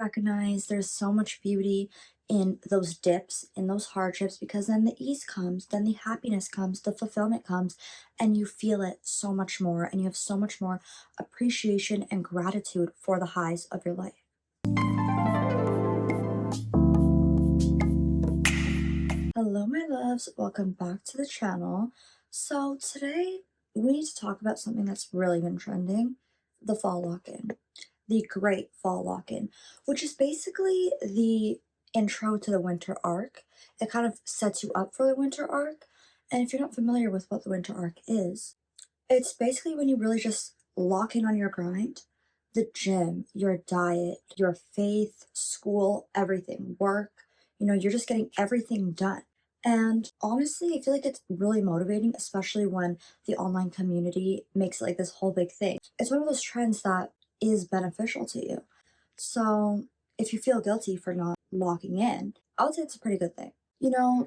Recognize there's so much beauty in those dips, in those hardships, because then the ease comes, then the happiness comes, the fulfillment comes, and you feel it so much more, and you have so much more appreciation and gratitude for the highs of your life. Hello, my loves, welcome back to the channel. So today we need to talk about something that's really been trending, the fall lock-in. The Great Fall Lock-in, which is basically the intro to the winter arc. It kind of sets you up for the winter arc. And if you're not familiar with what the winter arc is, it's basically when you really just lock in on your grind, the gym, your diet, your faith, school, everything, work. You're just getting everything done. And honestly, I feel like it's really motivating, especially when the online community makes it like this whole big thing. It's one of those trends that is beneficial to you. So if you feel guilty for not locking in, I would say it's a pretty good thing.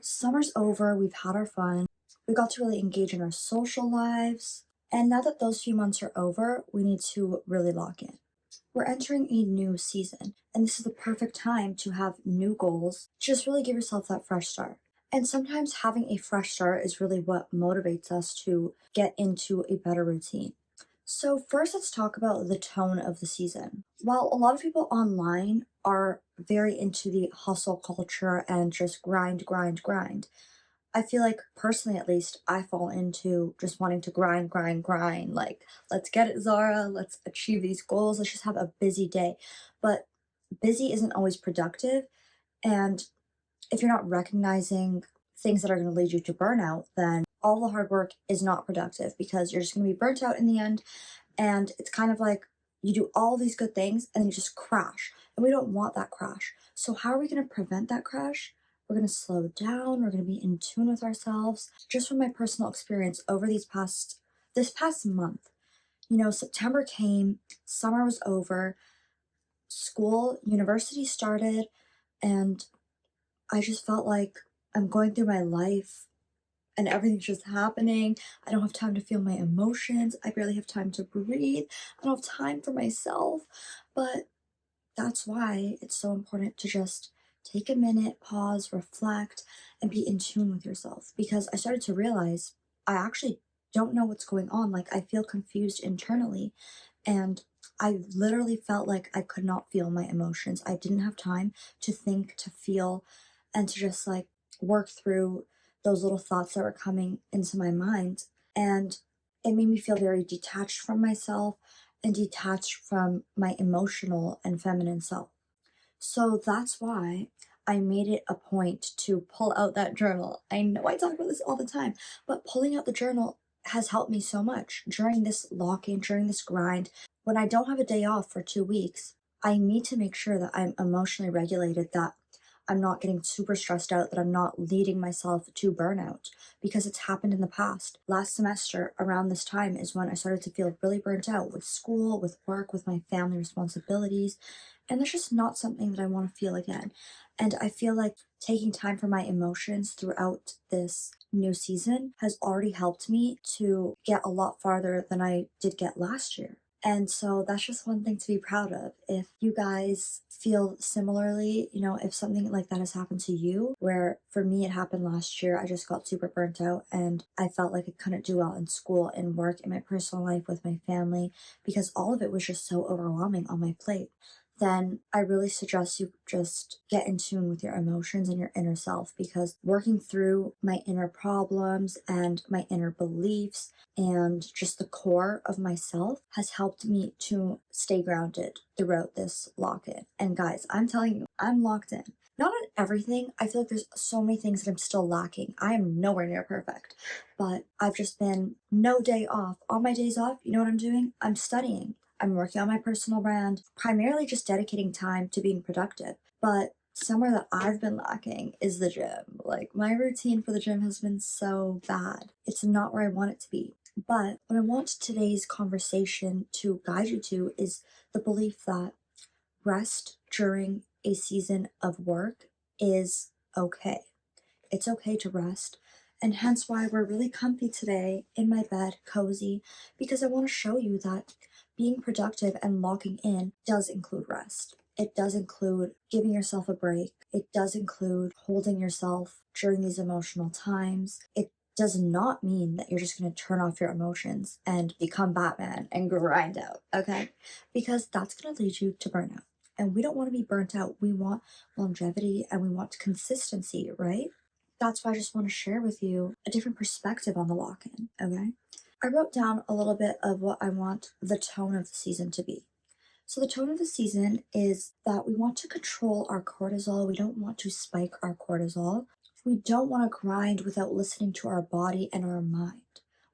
Summer's over, we've had our fun, we got to really engage in our social lives, and now that those few months are over, we need to really lock in. We're entering a new season, and this is the perfect time to have new goals. Just really give yourself that fresh start. And sometimes having a fresh start is really what motivates us to get into a better routine. So first, let's talk about the tone of the season. While a lot of people online are very into the hustle culture and just grind, grind, grind, I feel like personally, at least, I fall into just wanting to grind, grind, grind. Like, let's get it, Zara. Let's achieve these goals. Let's just have a busy day. But busy isn't always productive. And if you're not recognizing things that are going to lead you to burnout, then all the hard work is not productive because you're just going to be burnt out in the end. And it's kind of like you do all these good things and then you just crash. And we don't want that crash. So how are we going to prevent that crash? We're going to slow down. We're going to be in tune with ourselves. Just from my personal experience over this past month, September came, summer was over, school, university started, and I just felt like I'm going through my life and everything's just happening. I don't have time to feel my emotions. I barely have time to breathe. I don't have time for myself. But that's why it's so important to just take a minute, pause, reflect, and be in tune with yourself. Because I started to realize I actually don't know what's going on. Like, I feel confused internally. And I literally felt like I could not feel my emotions. I didn't have time to think, to feel, and to just like work through those little thoughts that were coming into my mind. And it made me feel very detached from myself and detached from my emotional and feminine self. So that's why I made it a point to pull out that journal. I know I talk about this all the time, but pulling out the journal has helped me so much during this lock-in, during this grind. When I don't have a day off for 2 weeks, I need to make sure that I'm emotionally regulated, that I'm not getting super stressed out, that I'm not leading myself to burnout, because it's happened in the past. Last semester, around this time, is when I started to feel really burnt out with school, with work, with my family responsibilities, and that's just not something that I want to feel again. And I feel like taking time for my emotions throughout this new season has already helped me to get a lot farther than I did get last year. And so that's just one thing to be proud of. If you guys feel similarly, if something like that has happened to you, where for me it happened last year, I just got super burnt out and I felt like I couldn't do well in school, in work, in my personal life, with my family, because all of it was just so overwhelming on my plate. Then I really suggest you just get in tune with your emotions and your inner self, because working through my inner problems and my inner beliefs and just the core of myself has helped me to stay grounded throughout this lock-in. And guys, I'm telling you, I'm locked in. Not on everything. I feel like there's so many things that I'm still lacking. I am nowhere near perfect, but I've just been no day off. On my days off, you know what I'm doing? I'm studying. I'm working on my personal brand, primarily just dedicating time to being productive. But somewhere that I've been lacking is the gym. Like, my routine for the gym has been so bad. It's not where I want it to be. But what I want today's conversation to guide you to is the belief that rest during a season of work is okay. It's okay to rest. And hence why we're really comfy today in my bed, cozy, because I want to show you that being productive and locking in does include rest. It does include giving yourself a break. It does include holding yourself during these emotional times. It does not mean that you're just going to turn off your emotions and become Batman and grind out, okay? Because that's going to lead you to burnout. And we don't want to be burnt out. We want longevity and we want consistency, right? That's why I just want to share with you a different perspective on the lock-in, okay? I wrote down a little bit of what I want the tone of the season to be. So the tone of the season is that we want to control our cortisol. We don't want to spike our cortisol. We don't want to grind without listening to our body and our mind.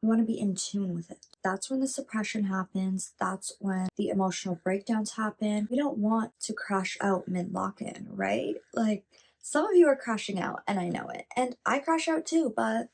We want to be in tune with it. That's when the suppression happens. That's when the emotional breakdowns happen. We don't want to crash out mid-lock-in, right? Like, some of you are crashing out, and I know it. And I crash out too, but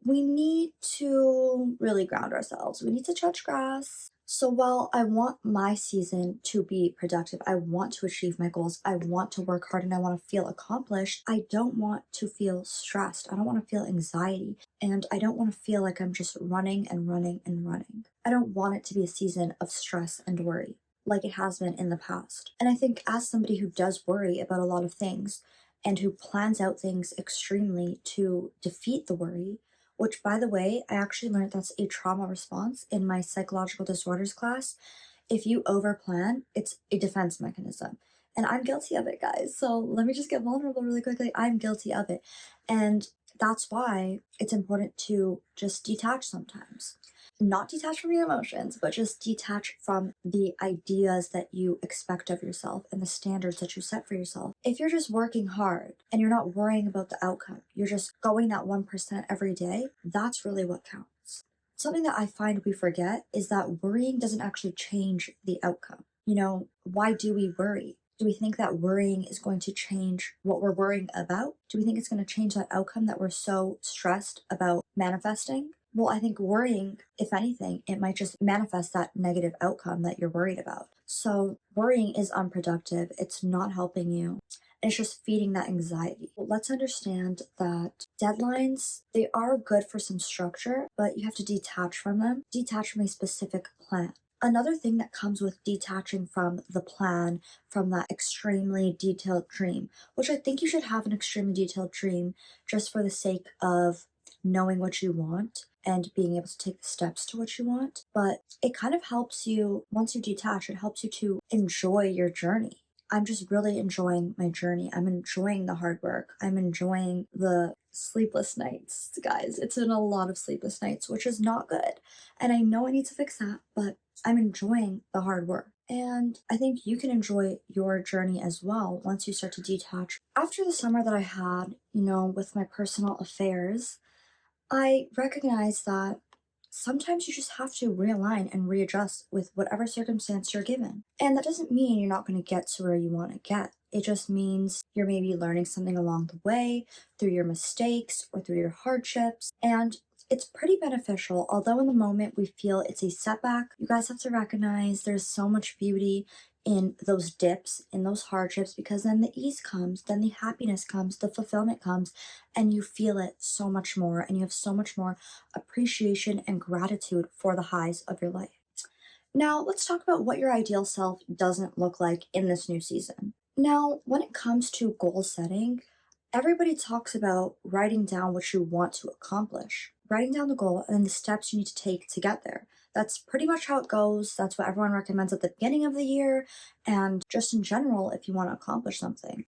we need to really ground ourselves. We need to touch grass. So while I want my season to be productive, I want to achieve my goals, I want to work hard, and I want to feel accomplished, I don't want to feel stressed. I don't want to feel anxiety. And I don't want to feel like I'm just running and running and running. I don't want it to be a season of stress and worry like it has been in the past. And I think as somebody who does worry about a lot of things and who plans out things extremely to defeat the worry, which, by the way, I actually learned that's a trauma response in my psychological disorders class. If you overplan, it's a defense mechanism. And I'm guilty of it, guys. So let me just get vulnerable really quickly. I'm guilty of it. And that's why it's important to just detach sometimes. Not detach from your emotions, but just detach from the ideas that you expect of yourself and the standards that you set for yourself. If you're just working hard and you're not worrying about the outcome, you're just going that 1% every day, that's really what counts. Something that I find we forget is that worrying doesn't actually change the outcome. You know, why do we worry? Do we think that worrying is going to change what we're worrying about? Do we think it's going to change that outcome that we're so stressed about manifesting? Well, I think worrying, if anything, it might just manifest that negative outcome that you're worried about. So worrying is unproductive. It's not helping you. It's just feeding that anxiety. Well, let's understand that deadlines, they are good for some structure, but you have to detach from them, detach from a specific plan. Another thing that comes with detaching from the plan, from that extremely detailed dream, which I think you should have an extremely detailed dream just for the sake of knowing what you want and being able to take the steps to what you want. But it kind of helps you, once you detach, it helps you to enjoy your journey. I'm just really enjoying my journey. I'm enjoying the hard work. I'm enjoying the sleepless nights, guys. It's been a lot of sleepless nights, which is not good. And I know I need to fix that, but I'm enjoying the hard work. And I think you can enjoy your journey as well once you start to detach. After the summer that I had, with my personal affairs, I recognize that sometimes you just have to realign and readjust with whatever circumstance you're given. And that doesn't mean you're not going to get to where you want to get. It just means you're maybe learning something along the way through your mistakes or through your hardships. And it's pretty beneficial, although in the moment we feel it's a setback. You guys have to recognize there's so much beauty in those dips, in those hardships, because then the ease comes, then the happiness comes, the fulfillment comes, and you feel it so much more, and you have so much more appreciation and gratitude for the highs of your life. Now, let's talk about what your ideal self doesn't look like in this new season. Now, when it comes to goal setting, everybody talks about writing down what you want to accomplish, writing down the goal and then the steps you need to take to get there. That's pretty much how it goes. That's what everyone recommends at the beginning of the year and just in general if you want to accomplish something.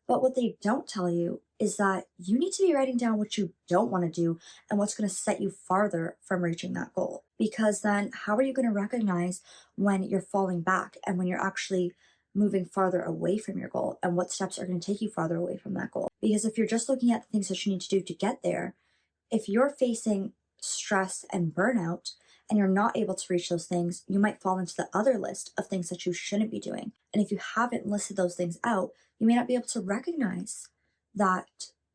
But what they don't tell you is that you need to be writing down what you don't want to do and what's going to set you farther from reaching that goal. Because then how are you going to recognize when you're falling back and when you're actually moving farther away from your goal and what steps are going to take you farther away from that goal? Because if you're just looking at the things that you need to do to get there, if you're facing stress and burnout and you're not able to reach those things, you might fall into the other list of things that you shouldn't be doing. And if you haven't listed those things out, you may not be able to recognize that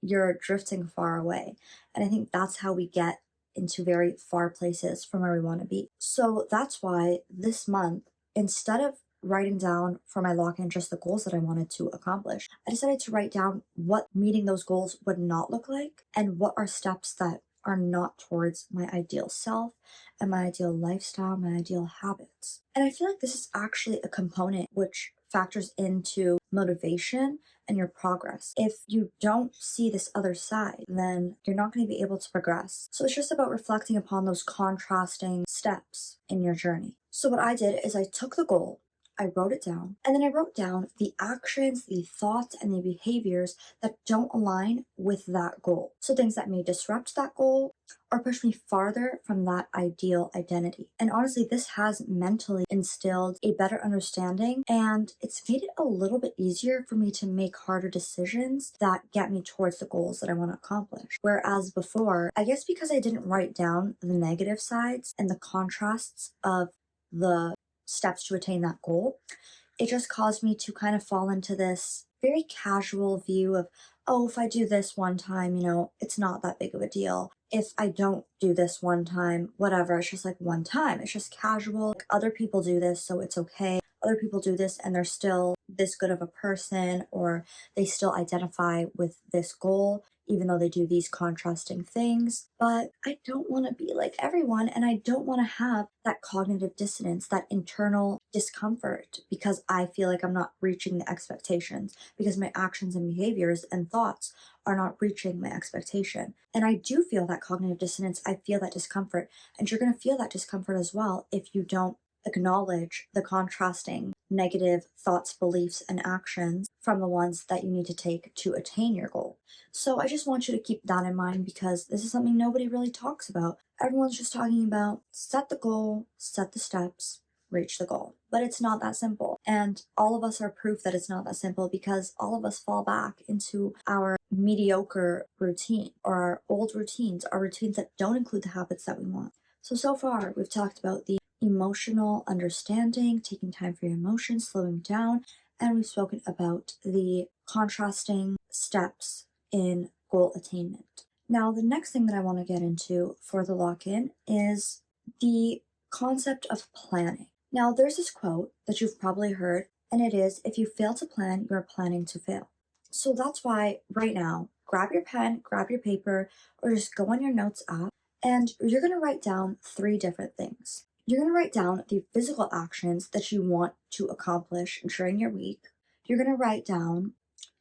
you're drifting far away. And I think that's how we get into very far places from where we want to be. So that's why this month, instead of writing down for my lock-in just the goals that I wanted to accomplish, I decided to write down what meeting those goals would not look like and what are steps that are not towards my ideal self and my ideal lifestyle, my ideal habits. And I feel like this is actually a component which factors into motivation and your progress. If you don't see this other side, then you're not going to be able to progress. So it's just about reflecting upon those contrasting steps in your journey. So what I did is I took the goal, I wrote it down, and then I wrote down the actions, the thoughts, and the behaviors that don't align with that goal. So things that may disrupt that goal or push me farther from that ideal identity. And honestly, this has mentally instilled a better understanding, and it's made it a little bit easier for me to make harder decisions that get me towards the goals that I want to accomplish. Whereas before, I guess because I didn't write down the negative sides and the contrasts of the steps to attain that goal, it just caused me to kind of fall into this very casual view of, oh, if I do this one time, it's not that big of a deal. If I don't do this one time, whatever, it's just like one time. It's just casual. Like, other people do this, so it's okay. Other people do this and they're still this good of a person, or they still identify with this goal, even though they do these contrasting things. But I don't want to be like everyone, and I don't want to have that cognitive dissonance, that internal discomfort, because I feel like I'm not reaching the expectations, because my actions and behaviors and thoughts are not reaching my expectation. And I do feel that cognitive dissonance. I feel that discomfort, and you're going to feel that discomfort as well if you don't acknowledge the contrasting negative thoughts, beliefs, and actions from the ones that you need to take to attain your goal. So I just want you to keep that in mind, because this is something nobody really talks about. Everyone's just talking about set the goal, set the steps, reach the goal. But it's not that simple. And all of us are proof that it's not that simple, because all of us fall back into our mediocre routine, or our old routines, our routines that don't include the habits that we want. So far, we've talked about the emotional understanding, taking time for your emotions, slowing down, and we've spoken about the contrasting steps in goal attainment. Now, the next thing that I want to get into for the lock-in is the concept of planning. Now, there's this quote that you've probably heard, and it is, if you fail to plan, you're planning to fail. So that's why right now, grab your pen, grab your paper, or just go on your notes app, and you're going to write down 3 different things. You're going to write down the physical actions that you want to accomplish during your week. You're going to write down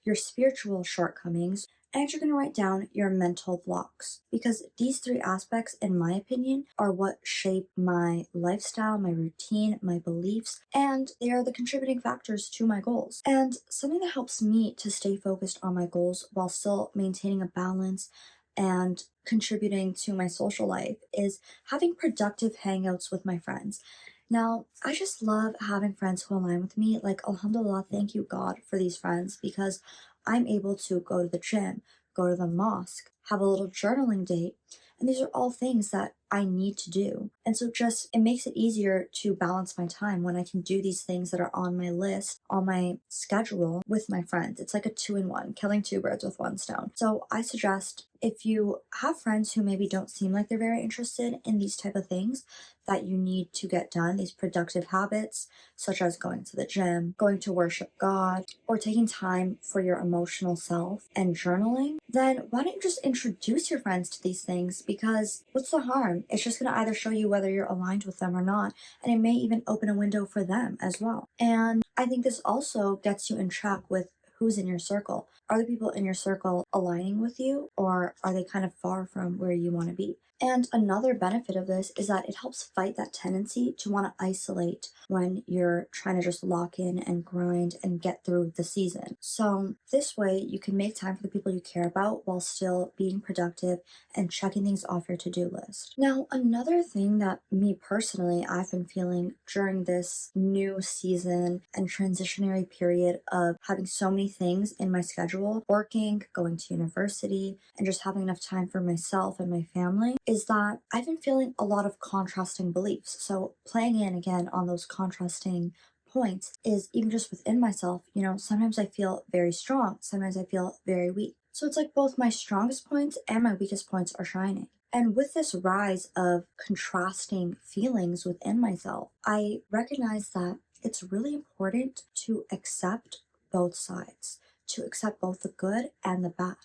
your spiritual shortcomings, and you're going to write down your mental blocks, because these 3 aspects, in my opinion, are what shape my lifestyle, my routine, my beliefs, and they are the contributing factors to my goals. And something that helps me to stay focused on my goals while still maintaining a balance and contributing to my social life is having productive hangouts with my friends. Now, I just love having friends who align with me. Like, alhamdulillah, thank you God for these friends, because I'm able to go to the gym, go to the mosque, have a little journaling date, and these are all things that I need to do. And so it makes it easier to balance my time when I can do these things that are on my list, on my schedule with my friends. It's like a 2-in-1, killing 2 birds with 1 stone. So I suggest, if you have friends who maybe don't seem like they're very interested in these type of things that you need to get done, these productive habits, such as going to the gym, going to worship God, or taking time for your emotional self and journaling, then why don't you just introduce your friends to these things? Because what's the harm? It's just going to either show you whether you're aligned with them or not, and it may even open a window for them as well. And I think this also gets you in check with who's in your circle. Are the people in your circle aligning with you, or are they kind of far from where you want to be? And another benefit of this is that it helps fight that tendency to want to isolate when you're trying to just lock in and grind and get through the season. So this way you can make time for the people you care about while still being productive and checking things off your to-do list. Now, another thing that me personally, I've been feeling during this new season and transitionary period of having so many things in my schedule, working, going to university, and just having enough time for myself and my family, is that I've been feeling a lot of contrasting beliefs. So playing in again on those contrasting points is even just within myself, sometimes I feel very strong, sometimes I feel very weak. So it's like both my strongest points and my weakest points are shining. And with this rise of contrasting feelings within myself, I recognize that it's really important to accept both sides, to accept both the good and the bad,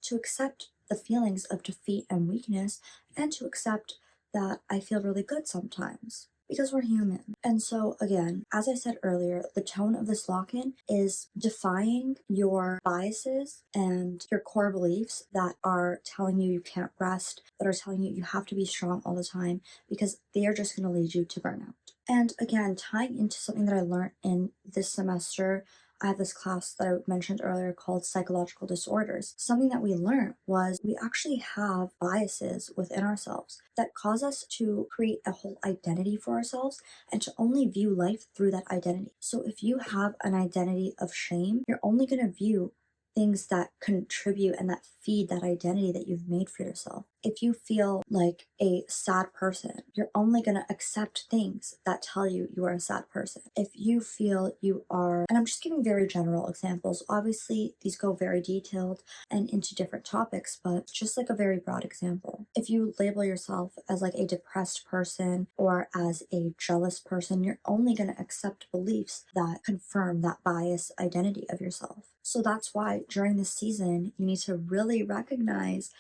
to accept the feelings of defeat and weakness, and to accept that I feel really good sometimes. because we're human. And so, again, as I said earlier, the tone of this lock in is defying your biases and your core beliefs that are telling you you can't rest, that are telling you you have to be strong all the time, because they are just going to lead you to burnout. And again, tying into something that I learned in this semester, I have this class that I mentioned earlier called psychological disorders. Something that we learned was we actually have biases within ourselves that cause us to create a whole identity for ourselves and to only view life through that identity. So if you have an identity of shame, you're only going to view things that contribute and that feed that identity that you've made for yourself. If you feel like a sad person, you're only going to accept things that tell you you are a sad person. If you feel you are, and I'm just giving very general examples, obviously these go very detailed and into different topics, but just like a very broad example. If you label yourself as like a depressed person or as a jealous person, you're only going to accept beliefs that confirm that bias identity of yourself. So that's why during this season, you need to really recognize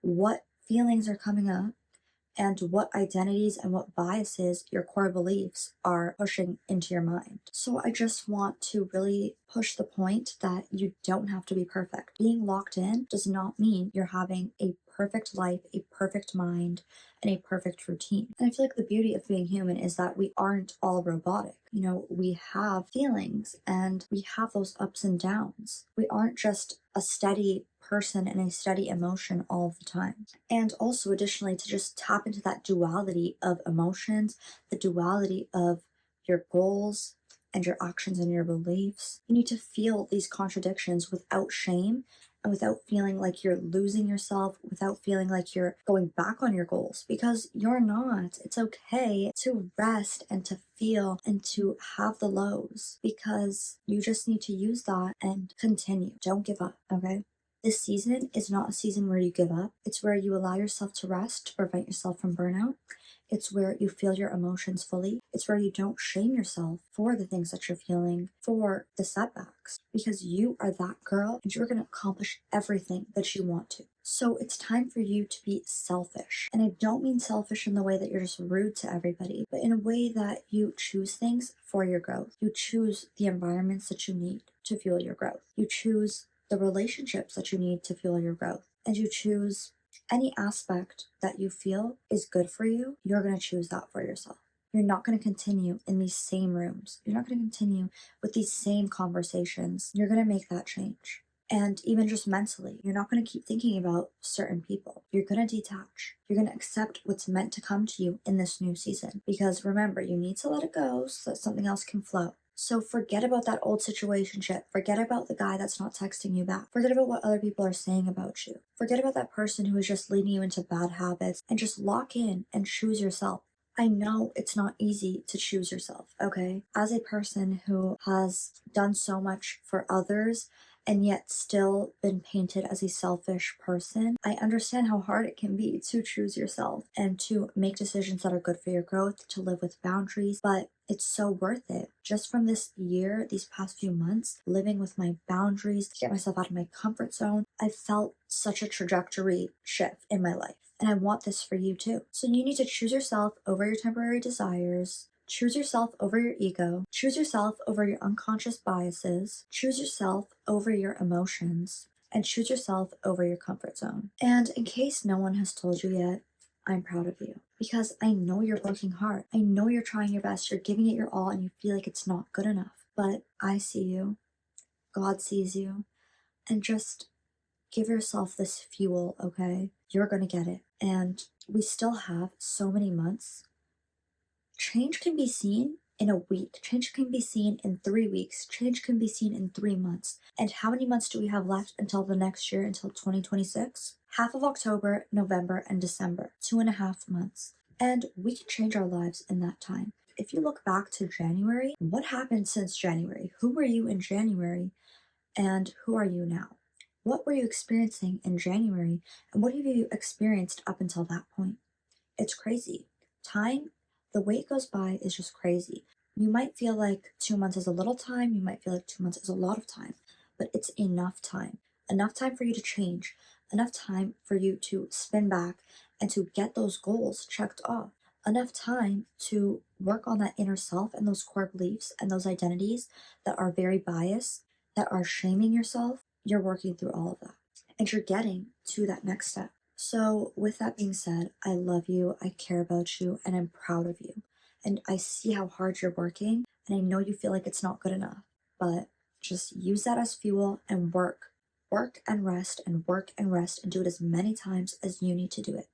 what feelings are coming up and what identities and what biases your core beliefs are pushing into your mind. So I just want to really push the point that you don't have to be perfect. Being locked in does not mean you're having a perfect life, a perfect mind, and a perfect routine. And I feel like the beauty of being human is that we aren't all robotic. You know, we have feelings and we have those ups and downs. We aren't just a steady person and a steady emotion all the time. And also, additionally, to just tap into that duality of emotions, the duality of your goals and your actions and your beliefs. You need to feel these contradictions without shame and without feeling like you're losing yourself, without feeling like you're going back on your goals, because you're not. It's okay to rest and to feel and to have the lows, because you just need to use that and continue. Don't give up, okay? This season is not a season where you give up. It's where you allow yourself to rest to prevent yourself from burnout. It's where you feel your emotions fully. It's where you don't shame yourself for the things that you're feeling, for the setbacks, because you are that girl and you're going to accomplish everything that you want to. So it's time for you to be selfish. And I don't mean selfish in the way that you're just rude to everybody, but in a way that you choose things for your growth. You choose the environments that you need to fuel your growth. You choose the relationships that you need to fuel your growth. And you choose any aspect that you feel is good for you, you're going to choose that for yourself. You're not going to continue in these same rooms. You're not going to continue with these same conversations. You're going to make that change. And even just mentally, you're not going to keep thinking about certain people. You're going to detach. You're going to accept what's meant to come to you in this new season. Because remember, you need to let it go so that something else can flow. So forget about that old situationship. Forget about the guy that's not texting you back. Forget about what other people are saying about you. Forget about that person who is just leading you into bad habits, and just lock in and choose yourself. I know it's not easy to choose yourself, okay? As a person who has done so much for others and yet still been painted as a selfish person, I understand how hard it can be to choose yourself and to make decisions that are good for your growth, to live with boundaries, but it's so worth it. Just from this year, these past few months, living with my boundaries, to get myself out of my comfort zone, I felt such a trajectory shift in my life. And I want this for you too. So you need to choose yourself over your temporary desires. Choose yourself over your ego. Choose yourself over your unconscious biases. Choose yourself over your emotions. And choose yourself over your comfort zone. And in case no one has told you yet, I'm proud of you, because I know you're working hard. I know you're trying your best. You're giving it your all and you feel like it's not good enough. But I see you. God sees you. And just give yourself this fuel, okay? You're going to get it. And we still have so many months. Change can be seen in a week. Change can be seen in 3 weeks. Change can be seen in 3 months. And how many months do we have left until the next year, until 2026? Half of October, November, and December. 2.5 months. And we can change our lives in that time. If you look back to January, what happened since January? Who were you in January? And who are you now? What were you experiencing in January? And what have you experienced up until that point? It's crazy. Time, the way it goes by is just crazy. You might feel like 2 months is a little time. You might feel like 2 months is a lot of time. But it's enough time. Enough time for you to change. Enough time for you to spin back and to get those goals checked off. enough time to work on that inner self and those core beliefs and those identities that are very biased, that are shaming yourself, you're working through all of that and you're getting to that next step. So, with that being said, I love you, I care about you, and I'm proud of you. And I see how hard you're working, and I know you feel like it's not good enough, but just use that as fuel and work. Work and rest, and work and rest, and do it as many times as you need to do it.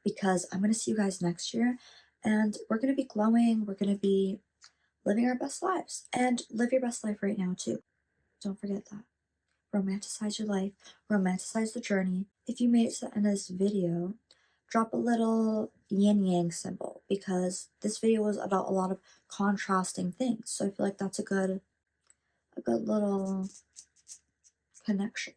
Because I'm going to see you guys next year, and we're going to be glowing, we're going to be living our best lives. And live your best life right now, too. Don't forget that. Romanticize your life, romanticize the journey. If you made it to the end of this video, drop a little yin yang symbol because this video was about a lot of contrasting things. So I feel like that's a good little connection.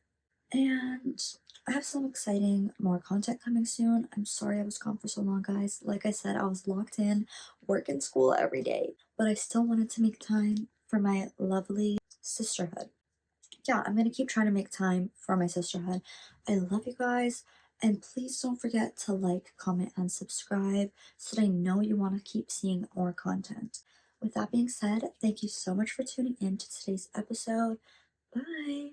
And I have some exciting more content coming soon. I'm sorry I was gone for so long, guys. Like I said, I was locked in, working school every day, but I still wanted to make time for my lovely sisterhood. Yeah, I'm gonna keep trying to make time for my sisterhood. I love you guys, and please don't forget to like, comment, and subscribe so that I know you want to keep seeing more content. With that being said, thank you so much for tuning in to today's episode. Bye!